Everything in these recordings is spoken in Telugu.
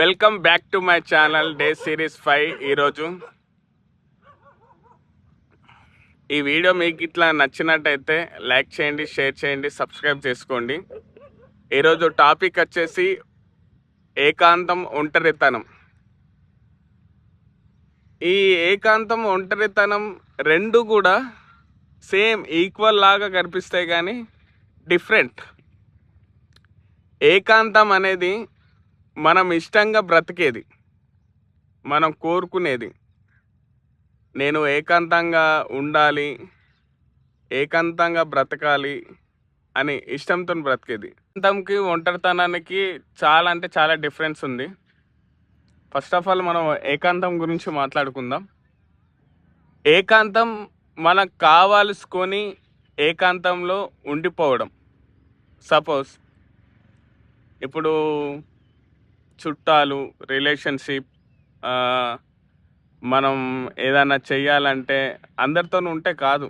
Welcome back to my channel day series 5. ఈరోజు ఈ వీడియో మీకు ఇట్లా నచ్చినట్టయితే లైక్ చేయండి, షేర్ చేయండి, సబ్స్క్రైబ్ చేసుకోండి. ఈరోజు టాపిక్ వచ్చేసి ఏకాంతం, ఒంటరితనం. ఈ ఏకాంతం, ఒంటరితనం రెండు కూడా సేమ్ ఈక్వల్ లాగా కనిపిస్తాయి కానీ డిఫరెంట్. ఏకాంతం అనేది మనం ఇష్టంగా బ్రతికేది, మనం కోరుకునేది. నేను ఏకాంతంగా ఉండాలి, ఏకాంతంగా బ్రతకాలి అని ఇష్టంతో బ్రతికేది. ఏకాంతంకి ఒంటరితనానికి చాలా అంటే చాలా డిఫరెన్స్ ఉంది. ఫస్ట్ ఆఫ్ ఆల్ మనం ఏకాంతం గురించి మాట్లాడుకుందాం. ఏకాంతం మనకు కావాల్సుకొని ఏకాంతంలో ఉండిపోవడం. సపోజ్ ఇప్పుడు చుట్టాలు, రిలేషన్షిప్, మనం ఏదైనా చెయ్యాలంటే అందరితో ఉంటే కాదు.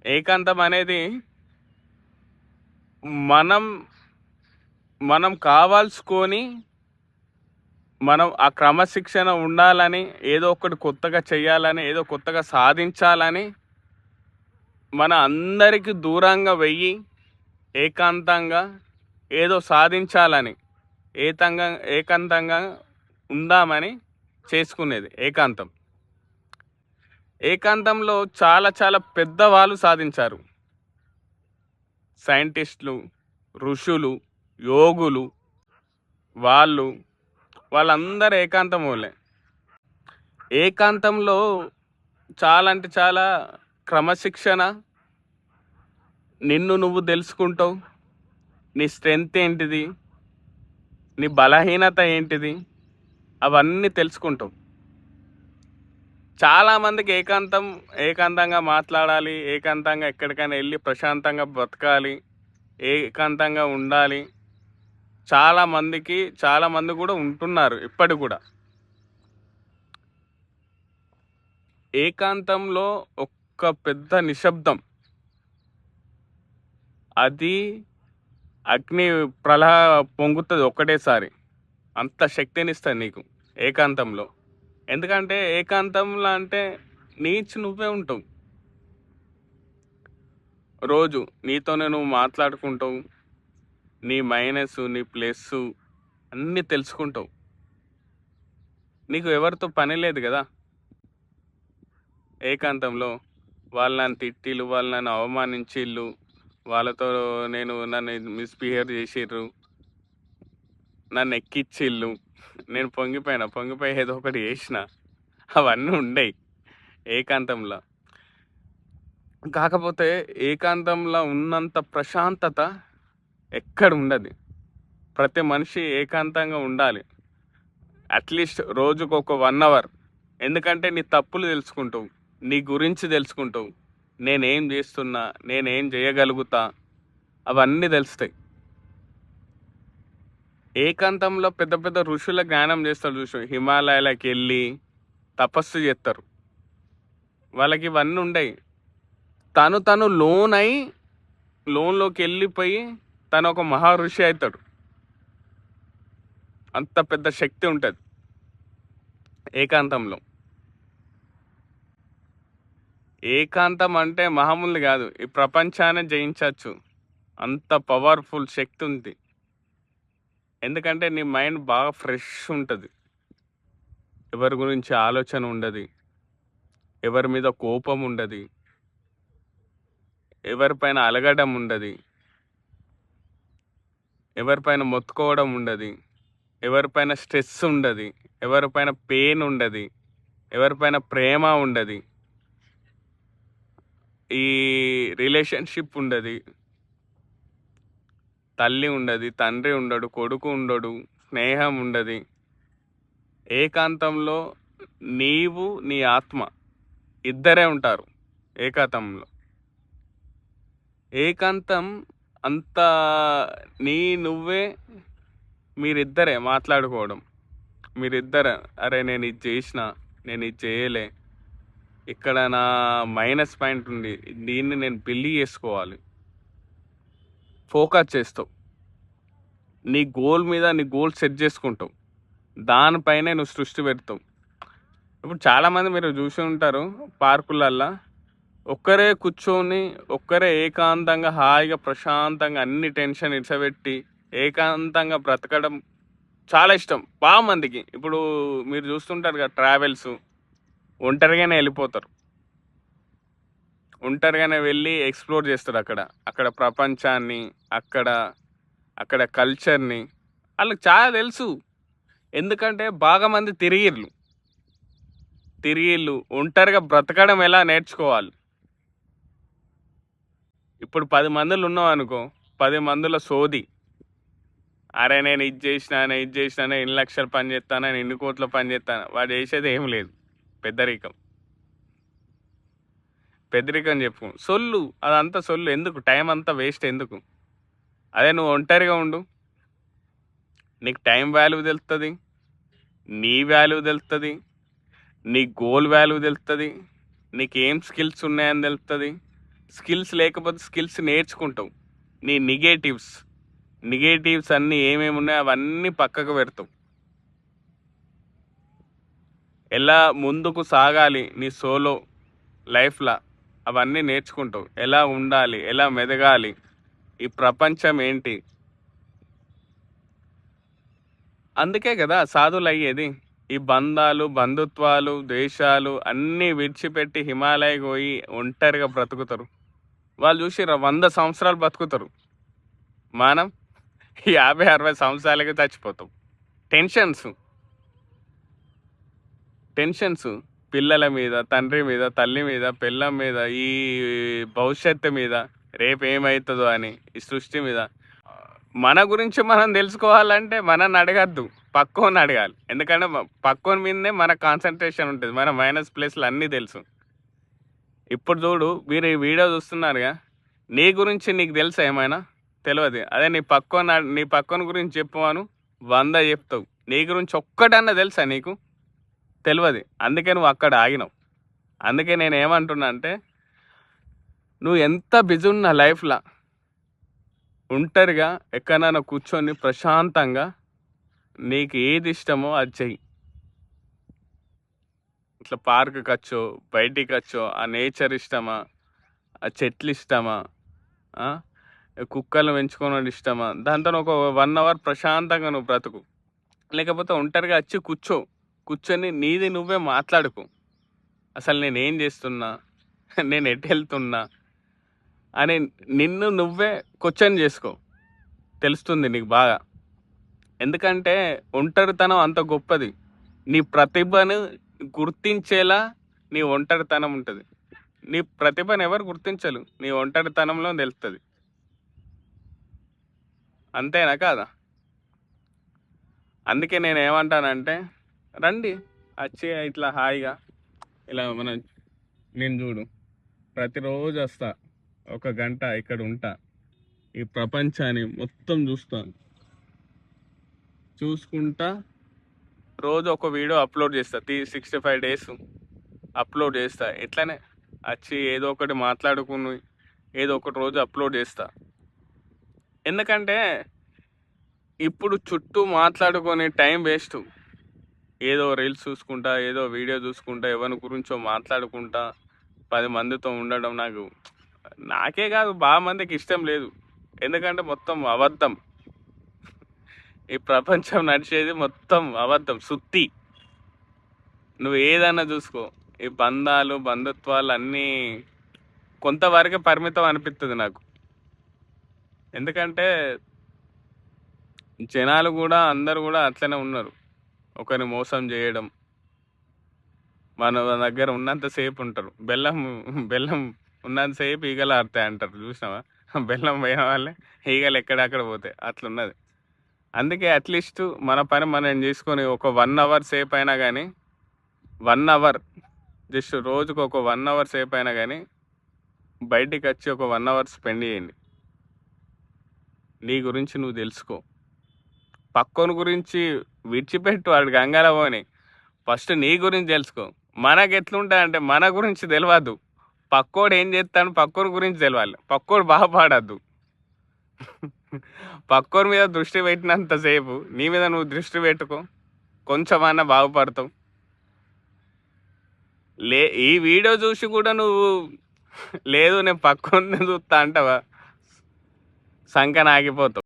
ఏకాంతం అనేది మనం కావాల్సుకొని మనం ఆ క్రమశిక్షణ ఉండాలని, ఏదో ఒకటి కొత్తగా చెయ్యాలని, ఏదో కొత్తగా సాధించాలని మన అందరికీ దూరంగా వెయ్యి ఏకాంతంగా ఏదో సాధించాలని, ఏకాంతంగా ఉందామని చేసుకునేది ఏకాంతం. ఏకాంతంలో చాలా చాలా పెద్దవాళ్ళు సాధించారు. సైంటిస్టులు, ఋషులు, యోగులు, వాళ్ళందరూ ఏకాంతం వాళ్ళే. ఏకాంతంలో చాలా అంటే చాలా క్రమశిక్షణ, నిన్ను నువ్వు తెలుసుకుంటావు, నీ స్ట్రెంగ్త్ ఏంటిది, నీ బలహీనత ఏంటిది, అవన్నీ తెలుసుకుంటావు. చాలామందికి ఏకాంతంగా మాట్లాడాలి, ఏకాంతంగా ఎక్కడికైనా వెళ్ళి ప్రశాంతంగా బ్రతకాలి, ఏకాంతంగా ఉండాలి. చాలామంది కూడా ఉంటున్నారు ఇప్పటికి కూడా. ఏకాంతంలో ఒక్క పెద్ద నిశ్శబ్దం, అది అగ్ని పొంగుతుంది ఒకటేసారి. అంత శక్తినిస్తుంది నీకు ఏకాంతంలో. ఎందుకంటే ఏకాంతంలో అంటే నువ్వే ఉంటావు. రోజు నీతోనే నువ్వు మాట్లాడుకుంటావు, నీ మైనస్, నీ ప్లస్ అన్నీ తెలుసుకుంటావు. నీకు ఎవరితో పని లేదు కదా ఏకాంతంలో. వాళ్ళు నన్ను తిట్టిళ్ళు, వాళ్ళు నన్ను అవమానించిళ్ళు, వాళ్ళతో నన్ను మిస్బిహేవ్ చేసిర్రు, నన్ను ఎక్కిచ్చిళ్ళు, నేను పొంగిపోయి ఏదో ఒకటి చేసిన, అవన్నీ ఉండయి ఏకాంతంలో. కాకపోతే ఏకాంతంలో ఉన్నంత ప్రశాంతత ఎక్కడ ఉండదు. ప్రతి మనిషి ఏకాంతంగా ఉండాలి, అట్లీస్ట్ రోజుకు ఒక 1 అవర్. ఎందుకంటే నీ తప్పులు తెలుసుకుంటావు, నీ గురించి తెలుసుకుంటావు, నేనేం చేస్తున్నా, నేనేం చేయగలుగుతా, అవన్నీ తెలుస్తాయి. ఏకాంతంలో పెద్ద పెద్ద ఋషుల జ్ఞానం చేస్తారు చూసు, హిమాలయాలకు వెళ్ళి తపస్సు చేస్తారు. వాళ్ళకి ఇవన్నీ ఉండయి. తను లోన్లోకి వెళ్ళిపోయి తను ఒక మహా ఋషి అవుతాడు. అంత పెద్ద శక్తి ఉంటుంది ఏకాంతంలో. ఏకాంతం అంటే మామూలు కాదు, ఈ ప్రపంచాన్ని జయించవచ్చు, అంత పవర్ఫుల్ శక్తి ఉంది. ఎందుకంటే నీ మైండ్ బాగా ఫ్రెష్ ఉంటుంది, ఎవరి గురించి ఆలోచన ఉండదు, ఎవరి మీద కోపం ఉండదు, ఎవరిపైన అలగడం ఉండదు, ఎవరిపైన మొత్తుకోవడం ఉండదు, ఎవరిపైన స్ట్రెస్ ఉండదు, ఎవరిపైన పెయిన్ ఉండదు, ఎవరిపైన ప్రేమ ఉండదు, ఈ రిలేషన్షిప్ ఉండదు, తల్లి ఉండదు, తండ్రి ఉండడు, కొడుకు ఉండడు, స్నేహం ఉండదు. ఏకాంతంలో నీవు, నీ ఆత్మ ఇద్దరే ఉంటారు ఏకాంతంలో. ఏకాంతం అంతా నువ్వే, మీరిద్దరే మాట్లాడుకోవడం. మీరిద్దరే, అరే నేను ఇది చేసిన, నేను ఇది చేయలే, ఇక్కడ నా మైనస్ పాయింట్ ఉంది, దీన్ని నేను బిల్డ్ చేసుకోవాలి, ఫోకస్ చేస్తావు. నీ గోల్ మీద నీ గోల్ సెట్ చేసుకుంటావు, దానిపైనే నువ్వు సృష్టి పెడతావు. ఇప్పుడు చాలామంది మీరు చూసి ఉంటారు పార్కులల్లో ఒక్కరే కూర్చొని ఒక్కరే ఏకాంతంగా హాయిగా ప్రశాంతంగా అన్ని టెన్షన్ ఇడ్సబెట్టి ఏకాంతంగా బ్రతకడం చాలా ఇష్టం బాగా మందికి. ఇప్పుడు మీరు చూస్తుంటారు కదా ట్రావెల్స్, ఒంటరిగానే వెళ్ళిపోతారు, ఒంటరిగానే వెళ్ళి ఎక్స్ప్లోర్ చేస్తారు అక్కడ అక్కడ ప్రపంచాన్ని, అక్కడ అక్కడ కల్చర్ని. వాళ్ళకి చాలా తెలుసు, ఎందుకంటే బాగా మంది తిరిగిళ్ళు ఒంటరిగా బ్రతకడం ఎలా నేర్చుకోవాలి. ఇప్పుడు 10 మందిలో ఉన్నాం అనుకో, 10 మందిలో సోది, అరే నేను ఇది చేసినా ఎన్ని లక్షలు పని చేస్తాను, నేను ఎన్ని కోట్ల పని చేస్తాను. వాడు చేసేది ఏం లేదు, పెద్దరికం చెప్పు, సొల్లు, అదంతా సొల్లు. ఎందుకు టైం అంతా వేస్ట్ ఎందుకు? అదే నువ్వు ఒంటరిగా ఉండు, నీకు టైం వాల్యూ తెలుస్తుంది, నీ వాల్యూ తెలుస్తుంది, నీ గోల్ వాల్యూ తెలుస్తుంది, నీకు ఏం స్కిల్స్ ఉన్నాయని తెలుస్తుంది. స్కిల్స్ లేకపోతే స్కిల్స్ నేర్చుకుంటావు. నీ నెగేటివ్స్ అన్నీ ఏమేమి ఉన్నాయో అవన్నీ పక్కకు పెడతావు. ఎలా ముందుకు సాగాలి నీ సోలో లైఫ్లో అవన్నీ నేర్చుకుంటావు. ఎలా ఉండాలి, ఎలా మెదగాలి, ఈ ప్రపంచం ఏంటి. అందుకే కదా సాధువులు అయ్యేది. ఈ బంధాలు, బంధుత్వాలు, దేశాలు అన్నీ విడిచిపెట్టి హిమాలయకి పోయి ఒంటరిగా బ్రతుకుతారు. వాళ్ళు చూసిర్రా 100 సంవత్సరాలు బతుకుతారు, మనం 50-60 సంవత్సరాలకి చచ్చిపోతాం. టెన్షన్స్ పిల్లల మీద, తండ్రి మీద, తల్లి మీద, పిల్లం మీద, ఈ భవిష్యత్తు మీద, రేపు ఏమవుతుందో అని, ఈ సృష్టి మీద. మన గురించి మనం తెలుసుకోవాలంటే మనల్ని అడగద్దు, పక్కోని అడగాలి. ఎందుకంటే పక్కోని మీదనే మన కాన్సన్ట్రేషన్ ఉంటుంది, మన మైనస్ ప్లేస్లు అన్నీ తెలుసు. ఇప్పుడు చూడు, మీరు ఈ వీడియో చూస్తున్నారుగా, నీ గురించి నీకు తెలుసా ఏమైనా? తెలియదు. అదే నీ పక్కన గురించి చెప్పాను 100 చెప్తావు, నీ గురించి ఒక్కటన్నా తెలుసా నీకు? తెలియదు. అందుకే నువ్వు అక్కడ ఆగినావు. అందుకే నేను ఏమంటున్నా అంటే, నువ్వు ఎంత బిజీ ఉన్నా లైఫ్లో ఒంటరిగా ఎక్కడైనా కూర్చొని ప్రశాంతంగా నీకు ఏది ఇష్టమో అది చెయ్యి. ఇట్లా పార్క్కి వచ్చో, బయటికి వచ్చో, ఆ నేచర్ ఇష్టమా, ఆ చెట్లు ఇష్టమా, కుక్కలు పెంచుకోవడం ఇష్టమా, దాంతో ఒక 1 అవర్ ప్రశాంతంగా నువ్వు బ్రతుకు. లేకపోతే ఒంటరిగా వచ్చి కూర్చొని నీది నువ్వే మాట్లాడుకో. అసలు నేనేం చేస్తున్నా, నేను ఎటు వెళ్తున్నా అని నిన్ను నువ్వే క్వశ్చన్ చేసుకో, తెలుస్తుంది నీకు బాగా. ఎందుకంటే ఒంటరితనం అంత గొప్పది. నీ ప్రతిభను గుర్తించేలా నీ ఒంటరితనం ఉంటుంది. నీ ప్రతిభను ఎవరు గుర్తించరు, నీ ఒంటరితనంలో తెలుస్తుంది. అంతేనా కాదా? అందుకే నేను ఏమంటానంటే, రండి వచ్చి ఇట్లా హాయిగా ఇలా నేను చూడు ప్రతిరోజు వస్తా, 1 గంట ఇక్కడ ఉంటా, ఈ ప్రపంచాన్ని మొత్తం చూసుకుంటా, రోజు ఒక వీడియో అప్లోడ్ చేస్తా, 365 days అప్లోడ్ చేస్తా. ఇట్లనే వచ్చి ఏదో ఒకటి మాట్లాడుకుని ఏదో ఒకటి రోజు అప్లోడ్ చేస్తా. ఎందుకంటే ఇప్పుడు చుట్టూ మాట్లాడుకొని టైం వేస్ట్. ఏదో రీల్స్ చూసుకుంటా, ఏదో వీడియో చూసుకుంటా, ఎవరి గురించో మాట్లాడుకుంటా 10 మందితో ఉండడం నాకే కాదు బాగా మందికి ఇష్టం లేదు. ఎందుకంటే మొత్తం అబద్ధం, ఈ ప్రపంచం నడిచేది మొత్తం అబద్ధం, సుత్తి. నువ్వు ఏదన్నా చూసుకో, ఈ బంధాలు, బంధుత్వాలు అన్నీ కొంతవరకే పరిమితం అనిపిస్తుంది నాకు. ఎందుకంటే జనాలు కూడా అందరు కూడా అట్లనే ఉన్నారు, ఒకరిని మోసం చేయడం. మన దగ్గర ఉన్నంతసేపు ఉంటారు, బెల్లం ఉన్నంతసేపు ఈగలు ఆడతాయి అంటారు, చూసినావా? బెల్లం పోయిన వాళ్ళే ఈగలు ఎక్కడక్కడ పోతాయి, అట్లున్నది. అందుకే అట్లీస్ట్ మన పని మనం చేసుకొని ఒక 1 hour సేపు అయినా కానీ, 1 hour జస్ట్ రోజుకు ఒక 1 hour సేపు అయినా కానీ బయటికి వచ్చి ఒక 1 hour స్పెండ్ చేయండి. నీ గురించి నువ్వు తెలుసుకో, పక్కన గురించి విడిచిపెట్టు, వాడికి గంగాల పోని. ఫస్ట్ నీ గురించి తెలుసుకో. మనకు ఎట్లుంటుందంటే మన గురించి తెలియదు, పక్కోడు ఏం చేస్తాను పక్కోడి గురించి తెలియాలి. పక్కోడు బాగుపడద్దు, పక్కోని మీద దృష్టి పెట్టినంతసేపు నీ మీద నువ్వు దృష్టి పెట్టుకో, కొంచెమన్నా బాగుపడతావు. ఈ వీడియో చూసి కూడా నువ్వు లేదు నేను పక్కోని చూస్తా అంటావా, సంకన ఆగిపోతావు.